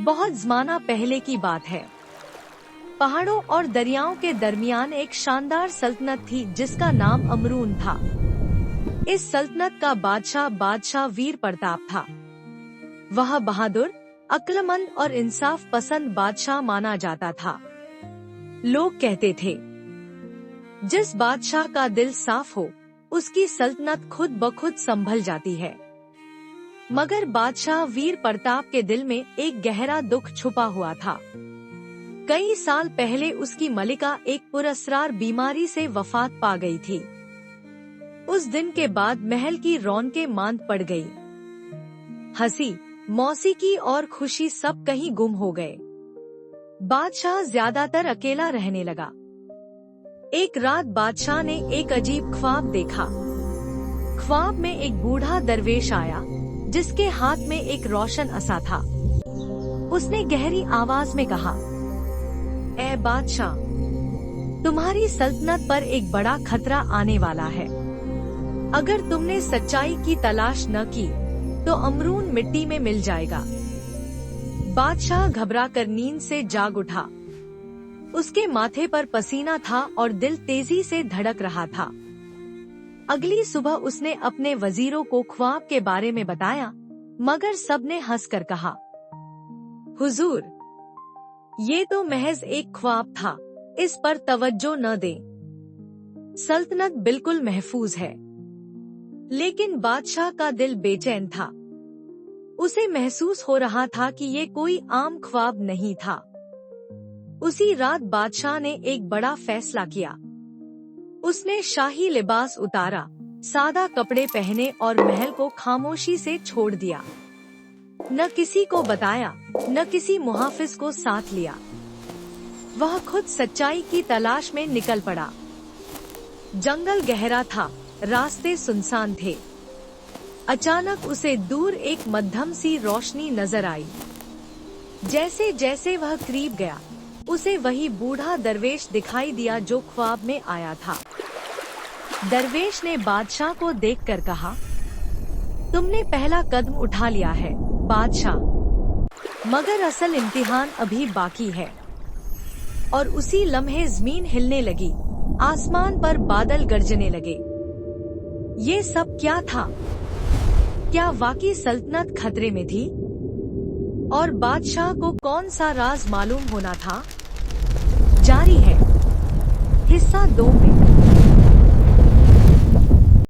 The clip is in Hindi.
बहुत ज़माना पहले की बात है। पहाड़ों और दरियाओं के दरमियान एक शानदार सल्तनत थी जिसका नाम अमरून था। इस सल्तनत का बादशाह वीर प्रताप था। वह बहादुर, अक्लमंद और इंसाफ पसंद बादशाह माना जाता था। लोग कहते थे, जिस बादशाह का दिल साफ हो, उसकी सल्तनत खुद ब खुद संभल जाती है। मगर बादशाह वीर प्रताप के दिल में एक गहरा दुख छुपा हुआ था। कई साल पहले उसकी मलिका एक पुरस्रार बीमारी से वफात पा गई थी। उस दिन के बाद महल की रौनकें मांद पड़ गई। हंसी, मौसीकी और खुशी सब कहीं गुम हो गए। बादशाह ज्यादातर अकेला रहने लगा। एक रात बादशाह ने एक अजीब ख्वाब देखा। ख्वाब में एक बूढ़ा दरवेश आया जिसके हाथ में एक रोशन असा था। उसने गहरी आवाज में कहा, ए बादशाह, तुम्हारी सल्तनत पर एक बड़ा खतरा आने वाला है। अगर तुमने सच्चाई की तलाश न की तो अमरून मिट्टी में मिल जाएगा। बादशाह घबराकर नींद से जाग उठा। उसके माथे पर पसीना था और दिल तेजी से धड़क रहा था। अगली सुबह उसने अपने वजीरों को ख्वाब के बारे में बताया, मगर सबने हंसकर कहा, हुजूर, ये तो महज एक ख्वाब था, इस पर तवज्जो न दें। सल्तनत बिल्कुल महफूज है। लेकिन बादशाह का दिल बेचैन था। उसे महसूस हो रहा था कि ये कोई आम ख्वाब नहीं था। उसी रात बादशाह ने एक बड़ा फैसला किया। उसने शाही लिबास उतारा, सादा कपड़े पहने और महल को खामोशी से छोड़ दिया। न किसी को बताया, न किसी मुहाफिज को साथ लिया। वह खुद सच्चाई की तलाश में निकल पड़ा। जंगल गहरा था, रास्ते सुनसान थे। अचानक उसे दूर एक मध्यम सी रोशनी नजर आई। जैसे जैसे वह करीब गया, उसे वही बूढ़ा दरवेश दिखाई दिया जो ख्वाब में आया था। दरवेश ने बादशाह को देखकर कहा, तुमने पहला कदम उठा लिया है बादशाह, मगर असल इम्तिहान अभी बाकी है। और उसी लम्हे जमीन हिलने लगी, आसमान पर बादल गरजने लगे। ये सब क्या था? क्या वाकई सल्तनत खतरे में थी? और बादशाह को कौन सा राज मालूम होना था? जारी है हिस्सा 2 में।